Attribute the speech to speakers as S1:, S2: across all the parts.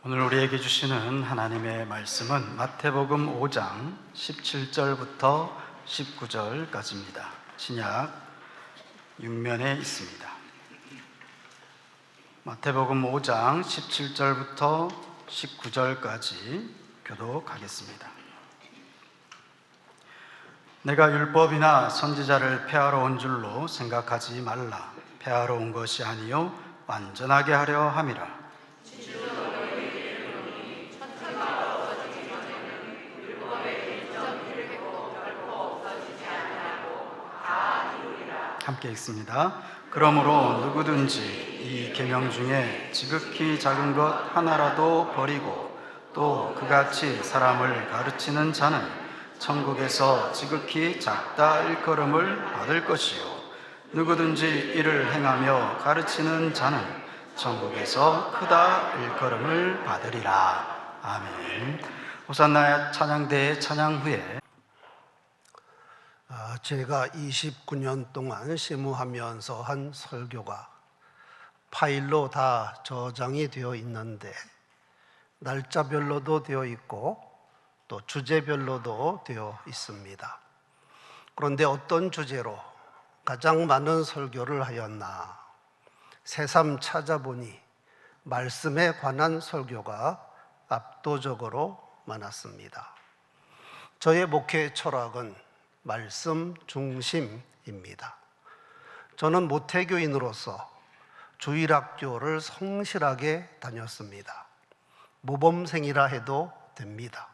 S1: 오늘 우리에게 주시는 하나님의 말씀은 마태복음 5장 17절부터 19절까지입니다. 신약 6면에 있습니다. 마태복음 5장 17절부터 19절까지 교독하겠습니다. 내가 율법이나 선지자를 폐하러 온 줄로 생각하지 말라. 폐하러 온 것이 아니요 완전하게 하려 함이라. 함께 읽습니다. 그러므로 누구든지 이 계명 중에 지극히 작은 것 하나라도 버리고 또 그같이 사람을 가르치는 자는 천국에서 지극히 작다 일컬음을 받을 것이요 누구든지 이를 행하며 가르치는 자는 천국에서 크다 일컬음을 받으리라. 아멘. 호산나 찬양대의 찬양 후에
S2: 제가 29년 동안 심무하면서 한 설교가 파일로 다 저장이 되어 있는데 날짜별로도 되어 있고 또 주제별로도 되어 있습니다. 그런데 어떤 주제로 가장 많은 설교를 하였나 새삼 찾아보니 말씀에 관한 설교가 압도적으로 많았습니다. 저의 목회 철학은 말씀 중심입니다. 저는 모태교인으로서 주일학교를 성실하게 다녔습니다. 모범생이라 해도 됩니다.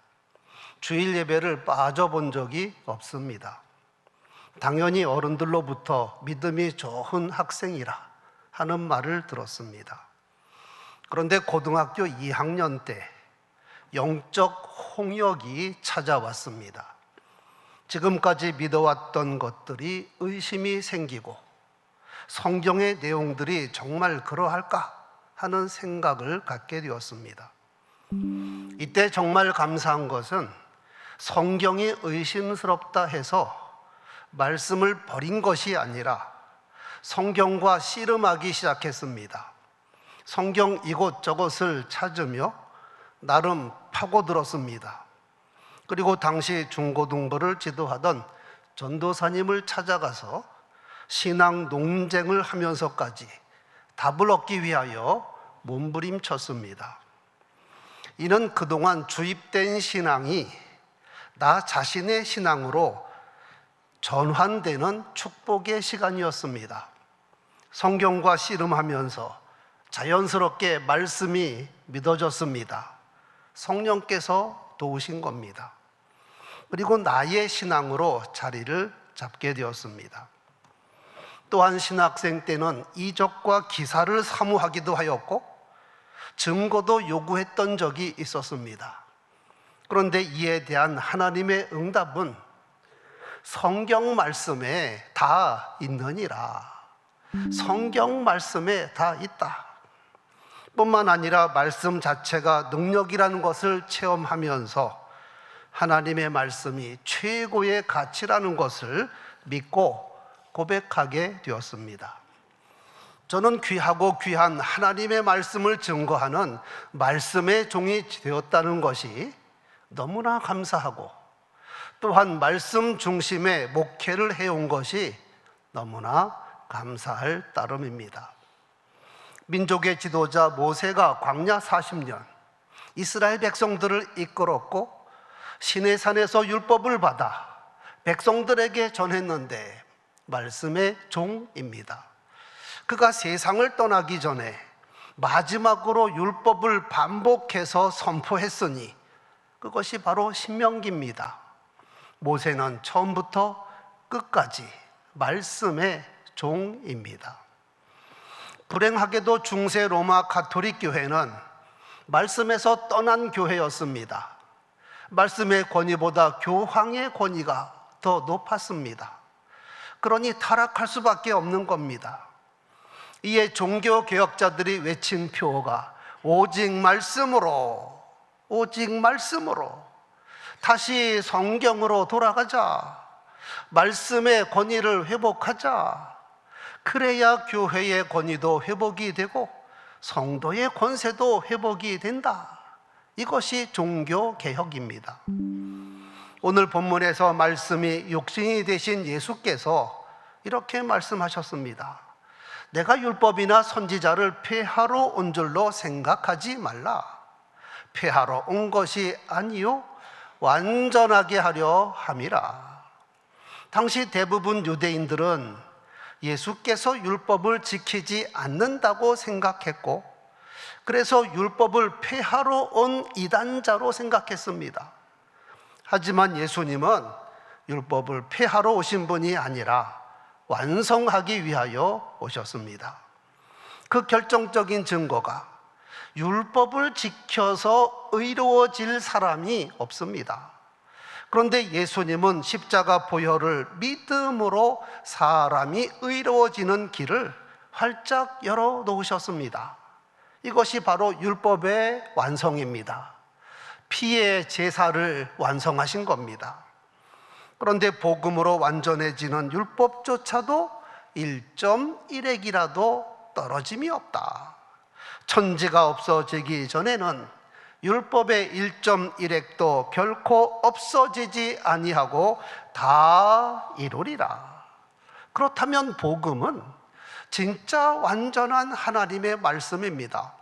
S2: 주일 예배를 빠져본 적이 없습니다. 당연히 어른들로부터 믿음이 좋은 학생이라 하는 말을 들었습니다. 그런데 고등학교 2학년 때 영적 홍역이 찾아왔습니다. 지금까지 믿어왔던 것들이 의심이 생기고 성경의 내용들이 정말 그러할까 하는 생각을 갖게 되었습니다. 이때 정말 감사한 것은 성경이 의심스럽다 해서 말씀을 버린 것이 아니라 성경과 씨름하기 시작했습니다. 성경 이곳저곳을 찾으며 나름 파고들었습니다. 그리고 당시 중고등부를 지도하던 전도사님을 찾아가서 신앙 논쟁을 하면서까지 답을 얻기 위하여 몸부림쳤습니다. 이는 그동안 주입된 신앙이 나 자신의 신앙으로 전환되는 축복의 시간이었습니다. 성경과 씨름하면서 자연스럽게 말씀이 믿어졌습니다. 성령께서 도우신 겁니다. 그리고 나의 신앙으로 자리를 잡게 되었습니다. 또한 신학생 때는 이적과 기사를 사모하기도 하였고 증거도 요구했던 적이 있었습니다. 그런데 이에 대한 하나님의 응답은 성경 말씀에 다 있느니라. 성경 말씀에 다 있다. 뿐만 아니라 말씀 자체가 능력이라는 것을 체험하면서 하나님의 말씀이 최고의 가치라는 것을 믿고 고백하게 되었습니다. 저는 귀하고 귀한 하나님의 말씀을 증거하는 말씀의 종이 되었다는 것이 너무나 감사하고 또한 말씀 중심의 목회를 해온 것이 너무나 감사할 따름입니다. 민족의 지도자 모세가 광야 40년 이스라엘 백성들을 이끌었고 시내산에서 율법을 받아 백성들에게 전했는데 말씀의 종입니다. 그가 세상을 떠나기 전에 마지막으로 율법을 반복해서 선포했으니 그것이 바로 신명기입니다. 모세는 처음부터 끝까지 말씀의 종입니다. 불행하게도 중세 로마 가톨릭 교회는 말씀에서 떠난 교회였습니다. 말씀의 권위보다 교황의 권위가 더 높았습니다. 그러니 타락할 수밖에 없는 겁니다. 이에 종교개혁자들이 외친 표어가 오직 말씀으로, 오직 말씀으로, 다시 성경으로 돌아가자, 말씀의 권위를 회복하자, 그래야 교회의 권위도 회복이 되고 성도의 권세도 회복이 된다. 이것이 종교개혁입니다. 오늘 본문에서 말씀이 육신이 되신 예수께서 이렇게 말씀하셨습니다. 내가 율법이나 선지자를 폐하러 온 줄로 생각하지 말라. 폐하러 온 것이 아니요 완전하게 하려 함이라. 당시 대부분 유대인들은 예수께서 율법을 지키지 않는다고 생각했고, 그래서 율법을 폐하러 온 이단자로 생각했습니다. 하지만 예수님은 율법을 폐하러 오신 분이 아니라 완성하기 위하여 오셨습니다. 그 결정적인 증거가 율법을 지켜서 의로워질 사람이 없습니다. 그런데 예수님은 십자가 보혈을 믿음으로 사람이 의로워지는 길을 활짝 열어 놓으셨습니다. 이것이 바로 율법의 완성입니다. 피의 제사를 완성하신 겁니다. 그런데 복음으로 완전해지는 율법조차도 1.1핵이라도 떨어짐이 없다. 천지가 없어지기 전에는 율법의 1.1핵도 결코 없어지지 아니하고 다 이루리라. 그렇다면 복음은 진짜 완전한 하나님의 말씀입니다.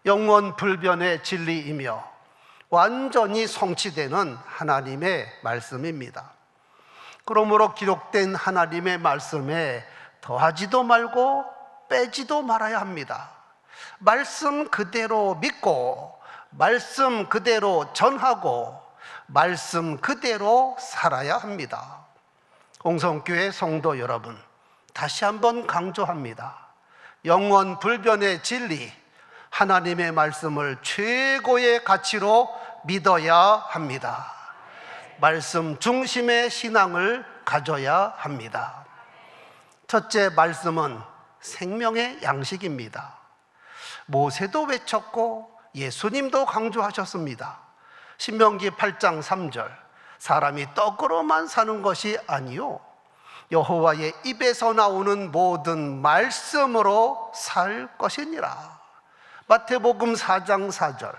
S2: 영원 불변의 진리이며 완전히 성취되는 하나님의 말씀입니다. 그러므로 기록된 하나님의 말씀에 더하지도 말고 빼지도 말아야 합니다. 말씀 그대로 믿고 말씀 그대로 전하고 말씀 그대로 살아야 합니다. 홍성교회 성도 여러분, 다시 한번 강조합니다. 영원 불변의 진리, 하나님의 말씀을 최고의 가치로 믿어야 합니다. 말씀 중심의 신앙을 가져야 합니다. 첫째, 말씀은 생명의 양식입니다. 모세도 외쳤고 예수님도 강조하셨습니다. 신명기 8장 3절, 사람이 떡으로만 사는 것이 아니요 여호와의 입에서 나오는 모든 말씀으로 살 것이니라. 마태복음 4장 4절,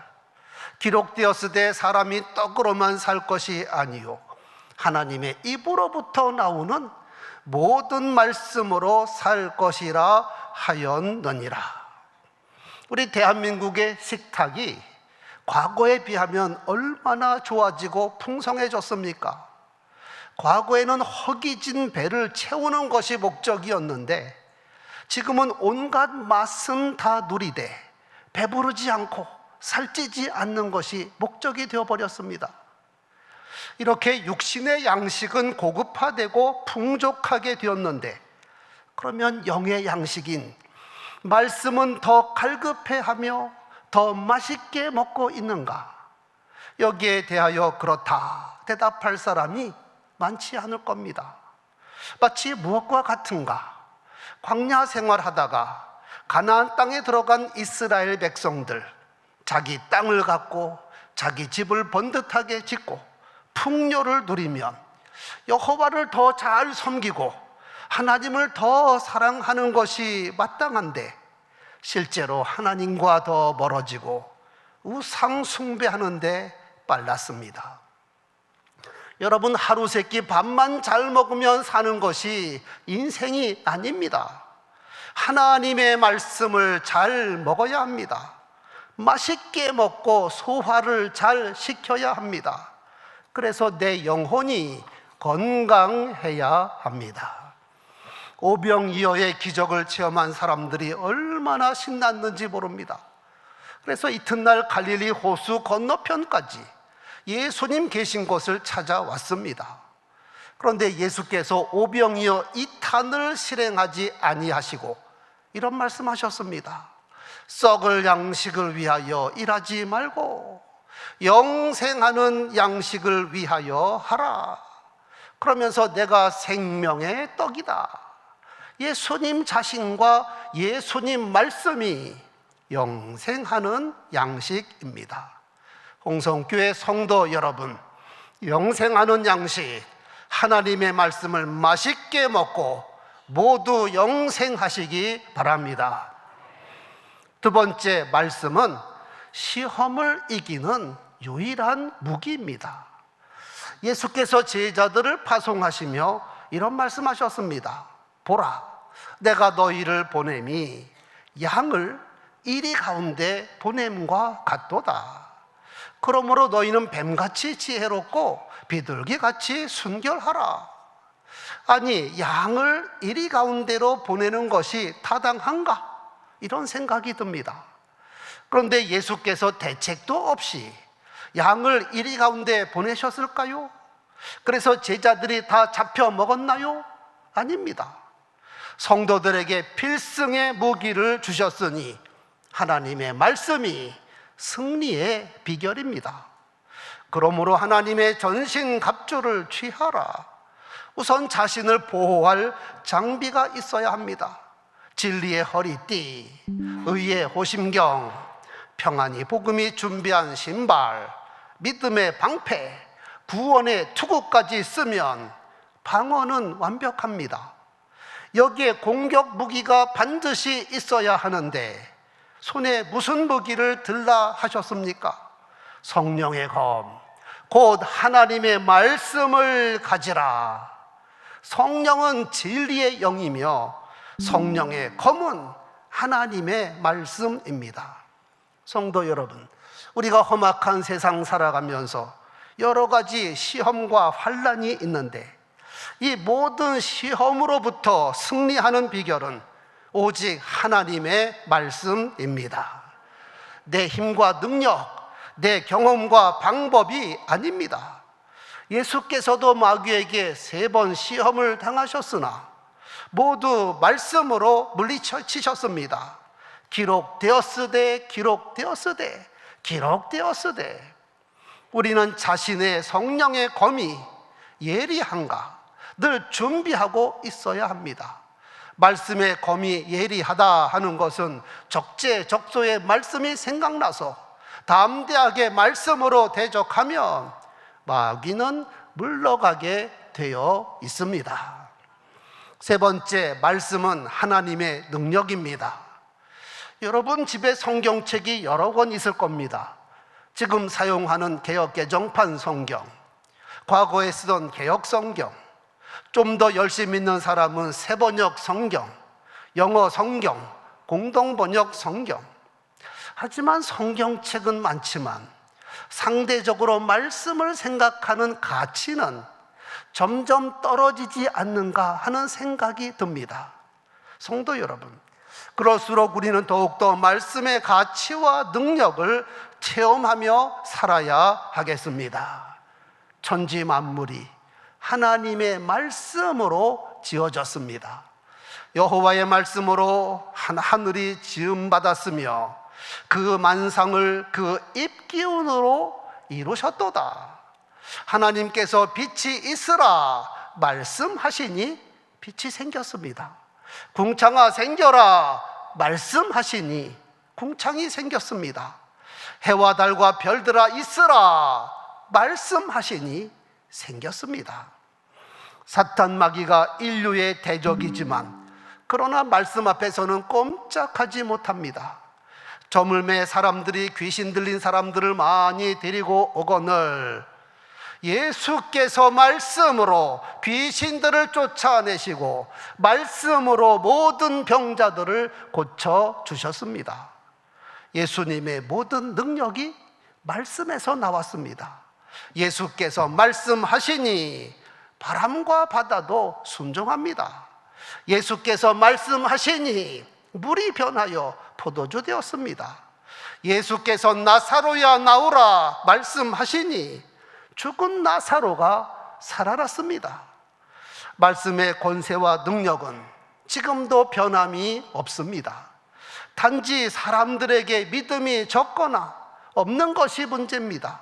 S2: 기록되었으되 사람이 떡으로만 살 것이 아니요 하나님의 입으로부터 나오는 모든 말씀으로 살 것이라 하였느니라. 우리 대한민국의 식탁이 과거에 비하면 얼마나 좋아지고 풍성해졌습니까? 과거에는 허기진 배를 채우는 것이 목적이었는데 지금은 온갖 맛은 다 누리되 배부르지 않고 살찌지 않는 것이 목적이 되어버렸습니다. 이렇게 육신의 양식은 고급화되고 풍족하게 되었는데, 그러면 영의 양식인 말씀은 더 갈급해하며 더 맛있게 먹고 있는가? 여기에 대하여 그렇다 대답할 사람이 많지 않을 겁니다. 마치 무엇과 같은가? 광야 생활하다가 가나안 땅에 들어간 이스라엘 백성들, 자기 땅을 갖고 자기 집을 번듯하게 짓고 풍요를 누리면 여호와를 더 잘 섬기고 하나님을 더 사랑하는 것이 마땅한데, 실제로 하나님과 더 멀어지고 우상 숭배하는 데 빨랐습니다. 여러분, 하루 세끼 밥만 잘 먹으면 사는 것이 인생이 아닙니다. 하나님의 말씀을 잘 먹어야 합니다. 맛있게 먹고 소화를 잘 시켜야 합니다. 그래서 내 영혼이 건강해야 합니다. 오병이어의 기적을 체험한 사람들이 얼마나 신났는지 모릅니다. 그래서 이튿날 갈릴리 호수 건너편까지 예수님 계신 곳을 찾아왔습니다. 그런데 예수께서 오병이어 2탄을 실행하지 아니하시고 이런 말씀하셨습니다. 썩을 양식을 위하여 일하지 말고 영생하는 양식을 위하여 하라. 그러면서 내가 생명의 떡이다. 예수님 자신과 예수님 말씀이 영생하는 양식입니다. 홍성교회 성도 여러분, 영생하는 양식, 하나님의 말씀을 맛있게 먹고 모두 영생하시기 바랍니다. 두 번째, 말씀은 시험을 이기는 유일한 무기입니다. 예수께서 제자들을 파송하시며 이런 말씀하셨습니다. 보라, 내가 너희를 보냄이 양을 이리 가운데 보냄과 같도다. 그러므로 너희는 뱀같이 지혜롭고 비둘기같이 순결하라. 아니, 양을 이리 가운데로 보내는 것이 타당한가? 이런 생각이 듭니다. 그런데 예수께서 대책도 없이 양을 이리 가운데 보내셨을까요? 그래서 제자들이 다 잡혀 먹었나요? 아닙니다. 성도들에게 필승의 무기를 주셨으니 하나님의 말씀이 승리의 비결입니다. 그러므로 하나님의 전신갑주를 취하라. 우선 자신을 보호할 장비가 있어야 합니다. 진리의 허리띠, 의의 호심경, 평안이 복음이 준비한 신발, 믿음의 방패, 구원의 투구까지 있으면 방어는 완벽합니다. 여기에 공격 무기가 반드시 있어야 하는데 손에 무슨 무기를 들라 하셨습니까? 성령의 검, 곧 하나님의 말씀을 가지라. 성령은 진리의 영이며 성령의 검은 하나님의 말씀입니다. 성도 여러분, 우리가 험악한 세상 살아가면서 여러 가지 시험과 환난이 있는데 이 모든 시험으로부터 승리하는 비결은 오직 하나님의 말씀입니다. 내 힘과 능력, 내 경험과 방법이 아닙니다. 예수께서도 마귀에게 3번 시험을 당하셨으나 모두 말씀으로 물리치셨습니다. 기록되었으되 기록되었으되 기록되었으되. 우리는 자신의 성령의 검이 예리한가 늘 준비하고 있어야 합니다. 말씀의 검이 예리하다 하는 것은 적재적소의 말씀이 생각나서 담대하게 말씀으로 대적하면 마귀는 물러가게 되어 있습니다. 3번째, 말씀은 하나님의 능력입니다. 여러분 집에 성경책이 여러 권 있을 겁니다. 지금 사용하는 개역개정판 성경, 과거에 쓰던 개역성경, 좀 더 열심히 있는 사람은 새번역 성경, 영어 성경, 공동번역 성경. 하지만 성경책은 많지만 상대적으로 말씀을 생각하는 가치는 점점 떨어지지 않는가 하는 생각이 듭니다. 성도 여러분, 그럴수록 우리는 더욱더 말씀의 가치와 능력을 체험하며 살아야 하겠습니다. 천지 만물이 하나님의 말씀으로 지어졌습니다. 여호와의 말씀으로 하늘이 지음받았으며 그 만상을 그 입기운으로 이루셨도다. 하나님께서 빛이 있으라 말씀하시니 빛이 생겼습니다. 궁창아 생겨라 말씀하시니 궁창이 생겼습니다. 해와 달과 별들아 있으라 말씀하시니 생겼습니다. 사탄 마귀가 인류의 대적이지만 그러나 말씀 앞에서는 꼼짝하지 못합니다. 저물매 사람들이 귀신 들린 사람들을 많이 데리고 오거늘 예수께서 말씀으로 귀신들을 쫓아내시고 말씀으로 모든 병자들을 고쳐주셨습니다. 예수님의 모든 능력이 말씀에서 나왔습니다. 예수께서 말씀하시니 바람과 바다도 순종합니다. 예수께서 말씀하시니 물이 변하여 포도주 되었습니다. 예수께서 나사로야 나오라 말씀하시니 죽은 나사로가 살아났습니다. 말씀의 권세와 능력은 지금도 변함이 없습니다. 단지 사람들에게 믿음이 적거나 없는 것이 문제입니다.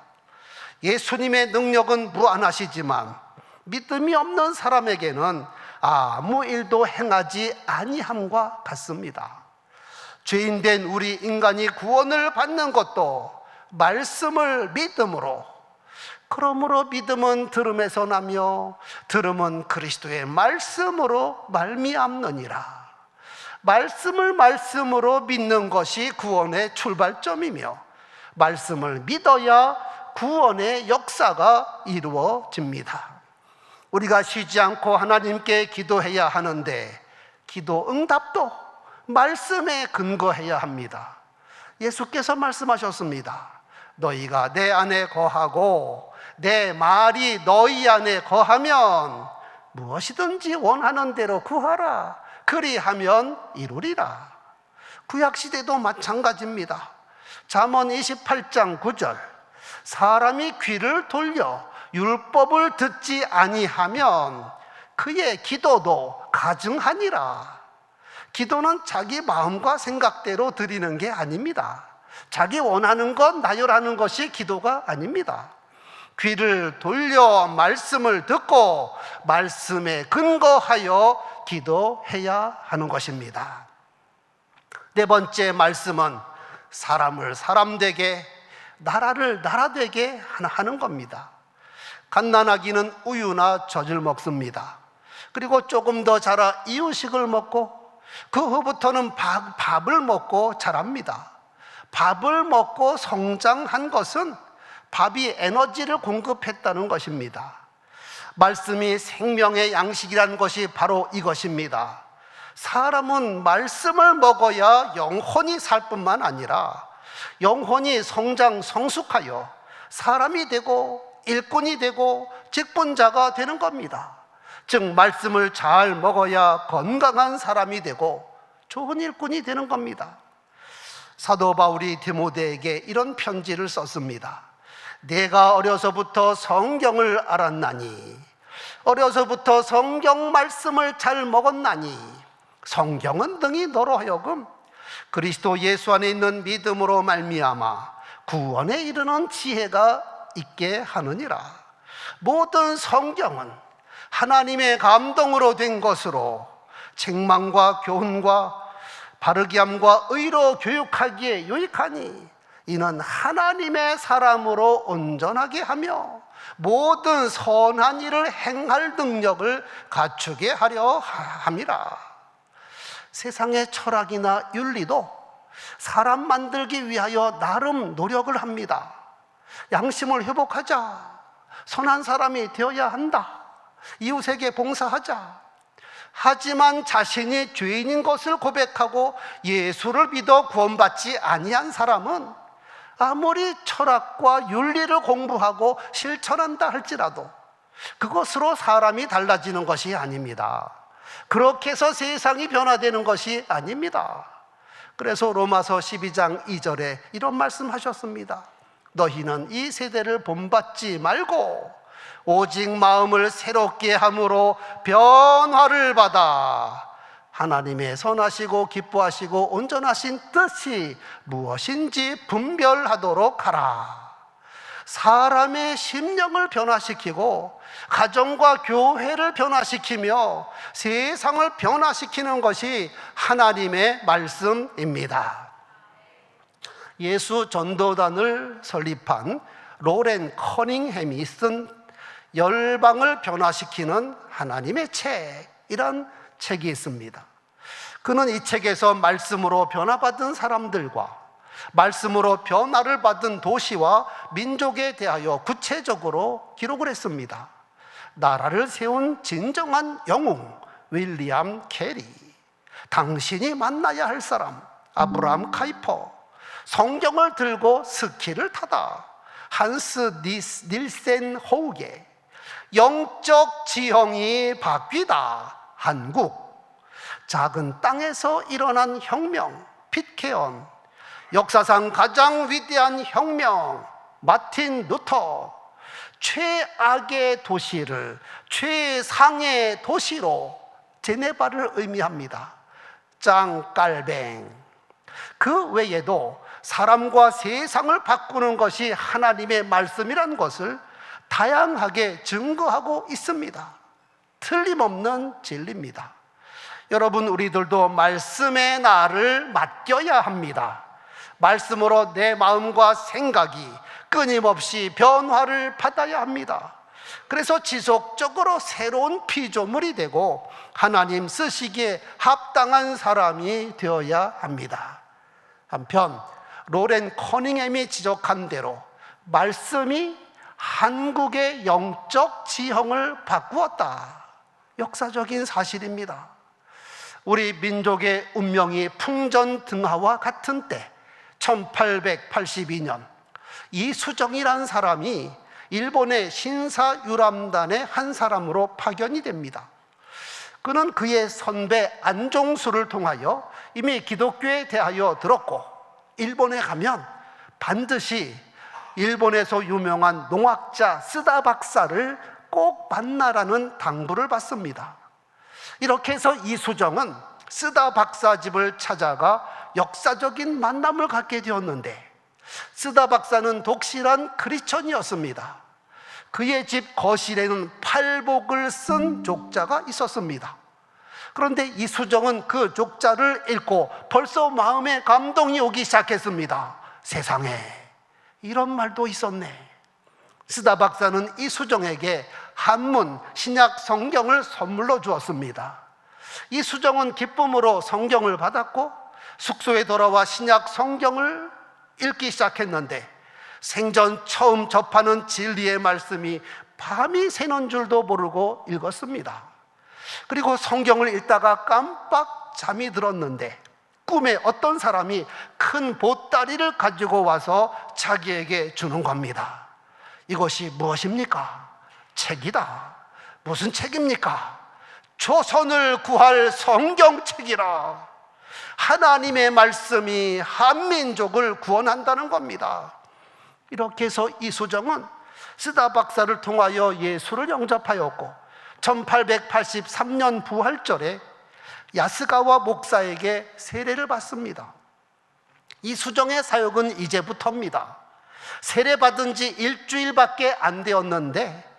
S2: 예수님의 능력은 무한하시지만 믿음이 없는 사람에게는 아무 일도 행하지 아니함과 같습니다. 죄인된 우리 인간이 구원을 받는 것도 말씀을 믿음으로, 그러므로 믿음은 들음에서 나며 들음은 그리스도의 말씀으로 말미암느니라. 말씀을 말씀으로 믿는 것이 구원의 출발점이며 말씀을 믿어야 구원의 역사가 이루어집니다. 우리가 쉬지 않고 하나님께 기도해야 하는데 기도 응답도 말씀에 근거해야 합니다. 예수께서 말씀하셨습니다. 너희가 내 안에 거하고 내 말이 너희 안에 거하면 무엇이든지 원하는 대로 구하라. 그리하면 이루리라. 구약시대도 마찬가지입니다. 잠언 28장 9절, 사람이 귀를 돌려 율법을 듣지 아니하면 그의 기도도 가증하니라. 기도는 자기 마음과 생각대로 드리는 게 아닙니다. 자기 원하는 것 나열하는 것이 기도가 아닙니다. 귀를 돌려 말씀을 듣고 말씀에 근거하여 기도해야 하는 것입니다. 네 번째 말씀은 사람을 사람 되게, 나라를 나라 되게 하는 겁니다. 갓난아기는 우유나 젖을 먹습니다. 그리고 조금 더 자라 이유식을 먹고 그 후부터는 밥을 먹고 자랍니다. 밥을 먹고 성장한 것은 밥이 에너지를 공급했다는 것입니다. 말씀이 생명의 양식이라는 것이 바로 이것입니다. 사람은 말씀을 먹어야 영혼이 살 뿐만 아니라 영혼이 성숙하여 사람이 되고 일꾼이 되고 직분자가 되는 겁니다. 즉 말씀을 잘 먹어야 건강한 사람이 되고 좋은 일꾼이 되는 겁니다. 사도 바울이 디모데에게 이런 편지를 썼습니다. 내가 어려서부터 성경을 알았나니, 어려서부터 성경 말씀을 잘 먹었나니, 성경은 등이 너로 하여금 그리스도 예수 안에 있는 믿음으로 말미암아 구원에 이르는 지혜가 있게 하느니라. 모든 성경은 하나님의 감동으로 된 것으로 책망과 교훈과 바르게 함과 의로 교육하기에 유익하니 이는 하나님의 사람으로 온전하게 하며 모든 선한 일을 행할 능력을 갖추게 하려 함이라. 세상의 철학이나 윤리도 사람 만들기 위하여 나름 노력을 합니다. 양심을 회복하자, 선한 사람이 되어야 한다, 이웃에게 봉사하자. 하지만 자신이 죄인인 것을 고백하고 예수를 믿어 구원받지 아니한 사람은 아무리 철학과 윤리를 공부하고 실천한다 할지라도 그것으로 사람이 달라지는 것이 아닙니다. 그렇게 해서 세상이 변화되는 것이 아닙니다. 그래서 로마서 12장 2절에 이런 말씀하셨습니다. 너희는 이 세대를 본받지 말고 오직 마음을 새롭게 함으로 변화를 받아 하나님의 선하시고 기뻐하시고 온전하신 뜻이 무엇인지 분별하도록 하라. 사람의 심령을 변화시키고 가정과 교회를 변화시키며 세상을 변화시키는 것이 하나님의 말씀입니다. 예수 전도단을 설립한 로렌 커닝햄이 쓴 열방을 변화시키는 하나님의 책이란 책이 있습니다. 그는 이 책에서 말씀으로 변화받은 사람들과 말씀으로 변화를 받은 도시와 민족에 대하여 구체적으로 기록을 했습니다. 나라를 세운 진정한 영웅 윌리엄 캐리, 당신이 만나야 할 사람 아브라함 카이퍼, 성경을 들고 스키를 타다 한스 닐센 호우게, 영적 지형이 바뀌다 한국, 작은 땅에서 일어난 혁명 핏케언, 역사상 가장 위대한 혁명 마틴 루터, 최악의 도시를 최상의 도시로 제네바를 의미합니다. 짱깔뱅. 그 외에도 사람과 세상을 바꾸는 것이 하나님의 말씀이라는 것을 다양하게 증거하고 있습니다. 틀림없는 진리입니다. 여러분, 우리들도 말씀의 날을 맡겨야 합니다. 말씀으로 내 마음과 생각이 끊임없이 변화를 받아야 합니다. 그래서 지속적으로 새로운 피조물이 되고 하나님 쓰시기에 합당한 사람이 되어야 합니다. 한편 로렌 커닝햄이 지적한 대로 말씀이 한국의 영적 지형을 바꾸었다. 역사적인 사실입니다. 우리 민족의 운명이 풍전등화와 같은 때 1882년 이수정이라는 사람이 일본의 신사유람단의 한 사람으로 파견이 됩니다. 그는 그의 선배 안종수를 통하여 이미 기독교에 대하여 들었고, 일본에 가면 반드시 일본에서 유명한 농학자 쓰다 박사를 꼭 만나라는 당부를 받습니다. 이렇게 해서 이수정은 쓰다 박사 집을 찾아가 역사적인 만남을 갖게 되었는데, 쓰다 박사는 독실한 크리스천이었습니다. 그의 집 거실에는 팔복을 쓴 족자가 있었습니다. 그런데 이수정은 그 족자를 읽고 벌써 마음에 감동이 오기 시작했습니다. 세상에 이런 말도 있었네. 쓰다 박사는 이수정에게 한문 신약 성경을 선물로 주었습니다. 이수정은 기쁨으로 성경을 받았고 숙소에 돌아와 신약 성경을 읽기 시작했는데, 생전 처음 접하는 진리의 말씀이 밤이 새는 줄도 모르고 읽었습니다. 그리고 성경을 읽다가 깜빡 잠이 들었는데 꿈에 어떤 사람이 큰 보따리를 가지고 와서 자기에게 주는 겁니다. 이것이 무엇입니까? 책이다. 무슨 책입니까? 조선을 구할 성경책이라. 하나님의 말씀이 한민족을 구원한다는 겁니다. 이렇게 해서 이수정은 쓰다 박사를 통하여 예수를 영접하였고 1883년 부활절에 야스가와 목사에게 세례를 받습니다. 이수정의 사역은 이제부터입니다. 세례받은 지 일주일밖에 안 되었는데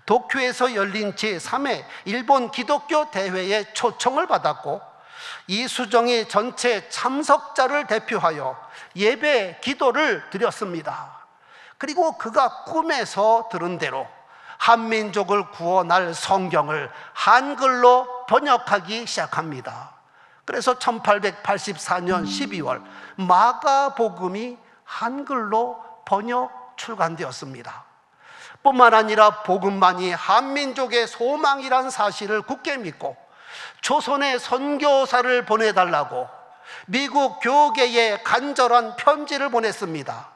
S2: 도쿄에서 열린 제3회 일본 기독교 대회에 초청을 받았고, 이수정이 전체 참석자를 대표하여 예배 기도를 드렸습니다. 그리고 그가 꿈에서 들은 대로 한민족을 구원할 성경을 한글로 번역하기 시작합니다. 그래서 1884년 12월 마가복음이 한글로 번역 출간되었습니다. 뿐만 아니라 복음만이 한민족의 소망이란 사실을 굳게 믿고 조선에 선교사를 보내달라고 미국 교계에 간절한 편지를 보냈습니다.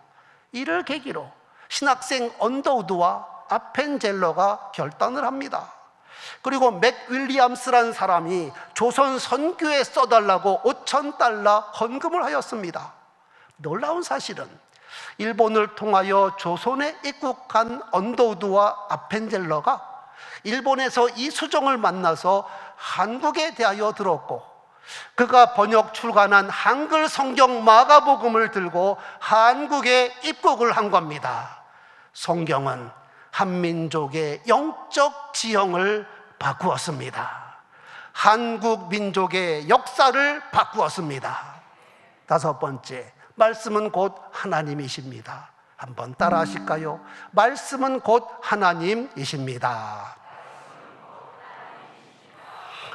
S2: 이를 계기로 신학생 언더우드와 아펜젤러가 결단을 합니다. 그리고 맥 윌리엄스라는 사람이 조선 선교에 써달라고 $5,000 헌금을 하였습니다. 놀라운 사실은 일본을 통하여 조선에 입국한 언더우드와 아펜젤러가 일본에서 이수정을 만나서 한국에 대하여 들었고, 그가 번역 출간한 한글 성경 마가복음을 들고 한국에 입국을 한 겁니다. 성경은 한민족의 영적 지형을 바꾸었습니다. 한국 민족의 역사를 바꾸었습니다. 다섯 번째, 말씀은 곧 하나님이십니다. 한번 따라 하실까요? 말씀은 곧 하나님이십니다.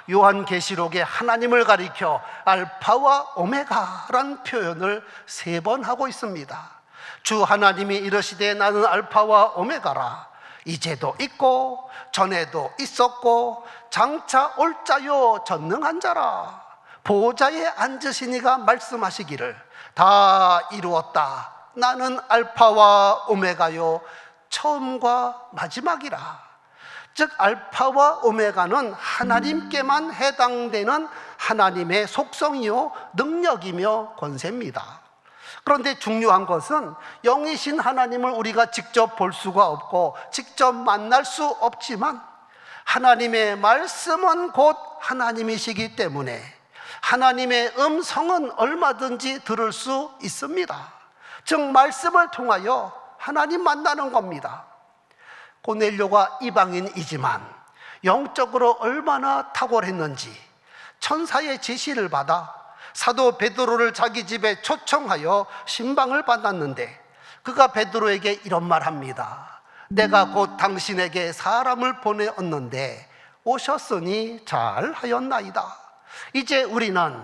S2: 요한계시록에 하나님을 가리켜 알파와 오메가란 표현을 3번 하고 있습니다. 주 하나님이 이르시되 나는 알파와 오메가라. 이제도 있고 전에도 있었고 장차 올 자요 전능한 자라. 보좌에 앉으시니가 말씀하시기를 다 이루었다. 나는 알파와 오메가요 처음과 마지막이라. 즉 알파와 오메가는 하나님께만 해당되는 하나님의 속성이요 능력이며 권세입니다. 그런데 중요한 것은 영이신 하나님을 우리가 직접 볼 수가 없고 직접 만날 수 없지만 하나님의 말씀은 곧 하나님이시기 때문에 하나님의 음성은 얼마든지 들을 수 있습니다. 즉 말씀을 통하여 하나님 만나는 겁니다. 고넬료가 이방인이지만 영적으로 얼마나 탁월했는지 천사의 지시를 받아 사도 베드로를 자기 집에 초청하여 신방을 받았는데, 그가 베드로에게 이런 말합니다. 내가 곧 당신에게 사람을 보내었는데 오셨으니 잘하였나이다. 이제 우리는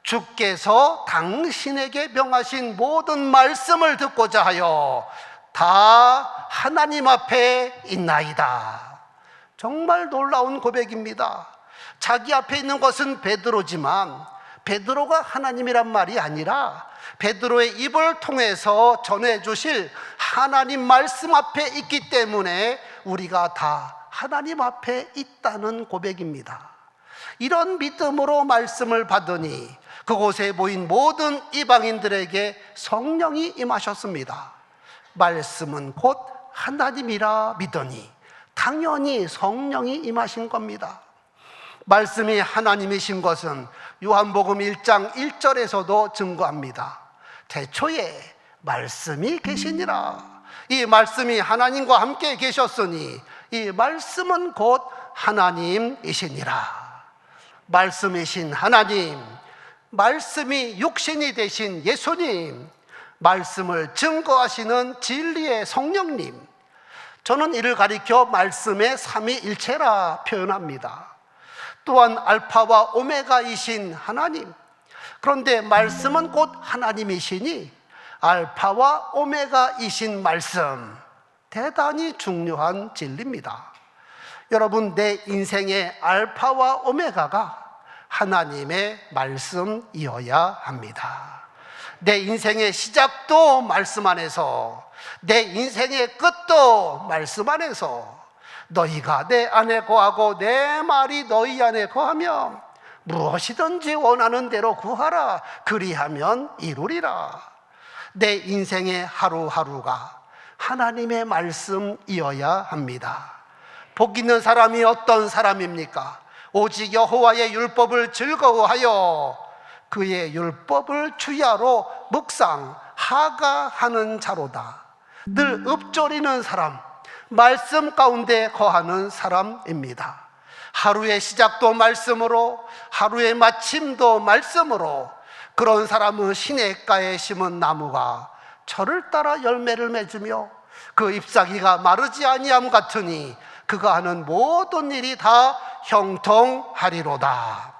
S2: 주께서 당신에게 명하신 모든 말씀을 듣고자 하여 다 하나님 앞에 있나이다. 정말 놀라운 고백입니다. 자기 앞에 있는 것은 베드로지만 베드로가 하나님이란 말이 아니라 베드로의 입을 통해서 전해주실 하나님 말씀 앞에 있기 때문에 우리가 다 하나님 앞에 있다는 고백입니다. 이런 믿음으로 말씀을 받으니 그곳에 모인 모든 이방인들에게 성령이 임하셨습니다. 말씀은 곧 하나님이라 믿으니 당연히 성령이 임하신 겁니다. 말씀이 하나님이신 것은 요한복음 1장 1절에서도 증거합니다. 태초에 말씀이 계시니라. 이 말씀이 하나님과 함께 계셨으니 이 말씀은 곧 하나님이시니라. 말씀이신 하나님, 말씀이 육신이 되신 예수님, 말씀을 증거하시는 진리의 성령님, 저는 이를 가리켜 말씀의 삼위일체라 표현합니다. 또한 알파와 오메가이신 하나님, 그런데 말씀은 곧 하나님이시니 알파와 오메가이신 말씀, 대단히 중요한 진리입니다. 여러분, 내 인생의 알파와 오메가가 하나님의 말씀이어야 합니다. 내 인생의 시작도 말씀 안에서, 내 인생의 끝도 말씀 안에서, 너희가 내 안에 거하고 내 말이 너희 안에 거하면 무엇이든지 원하는 대로 구하라. 그리하면 이루리라. 내 인생의 하루하루가 하나님의 말씀이어야 합니다. 복 있는 사람이 어떤 사람입니까? 오직 여호와의 율법을 즐거워하여 그의 율법을 주야로 묵상 하가하는 자로다. 늘 읊조리는 사람, 말씀 가운데 거하는 사람입니다. 하루의 시작도 말씀으로, 하루의 마침도 말씀으로, 그런 사람은 시냇가에 심은 나무가 철을 따라 열매를 맺으며 그 잎사귀가 마르지 아니함 같으니 그가 하는 모든 일이 다 형통하리로다.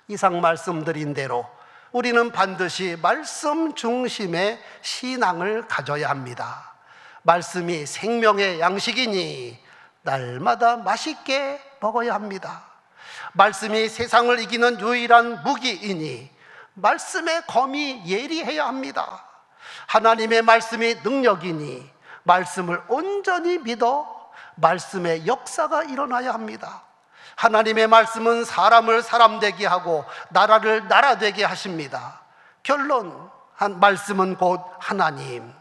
S2: 이상 말씀드린 대로 우리는 반드시 말씀 중심의 신앙을 가져야 합니다. 말씀이 생명의 양식이니 날마다 맛있게 먹어야 합니다. 말씀이 세상을 이기는 유일한 무기이니 말씀의 검이 예리해야 합니다. 하나님의 말씀이 능력이니 말씀을 온전히 믿어 말씀의 역사가 일어나야 합니다. 하나님의 말씀은 사람을 사람 되게 하고 나라를 나라 되게 하십니다. 결론, 말씀은 곧 하나님.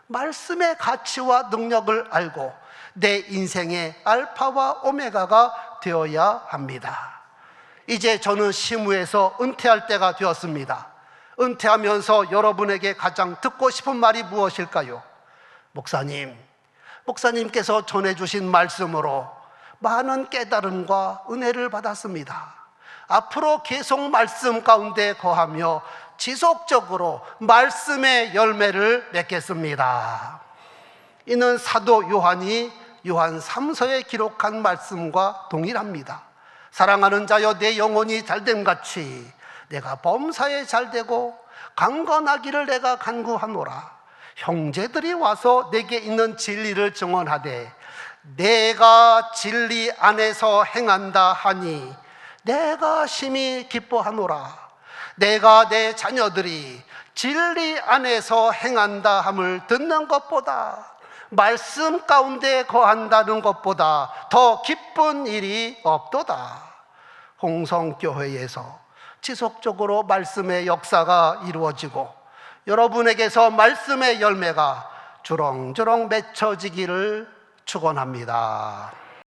S2: 말씀의 가치와 능력을 알고 내 인생의 알파와 오메가가 되어야 합니다. 이제 저는 시무에서 은퇴할 때가 되었습니다. 은퇴하면서 여러분에게 가장 듣고 싶은 말이 무엇일까요? 목사님께서 전해주신 말씀으로 많은 깨달음과 은혜를 받았습니다. 앞으로 계속 말씀 가운데 거하며 지속적으로 말씀의 열매를 맺겠습니다. 이는 사도 요한이 요한 3서에 기록한 말씀과 동일합니다. 사랑하는 자여, 내 영혼이 잘됨 같이 내가 범사에 잘되고 강건하기를 내가 간구하노라. 형제들이 와서 내게 있는 진리를 증언하되 내가 진리 안에서 행한다 하니 내가 심히 기뻐하노라. 내가 내 자녀들이 진리 안에서 행한다 함을 듣는 것보다, 말씀 가운데 거한다는 것보다 더 기쁜 일이 없도다. 홍성교회에서 지속적으로 말씀의 역사가 이루어지고 여러분에게서 말씀의 열매가 주렁주렁 맺혀지기를 축원합니다.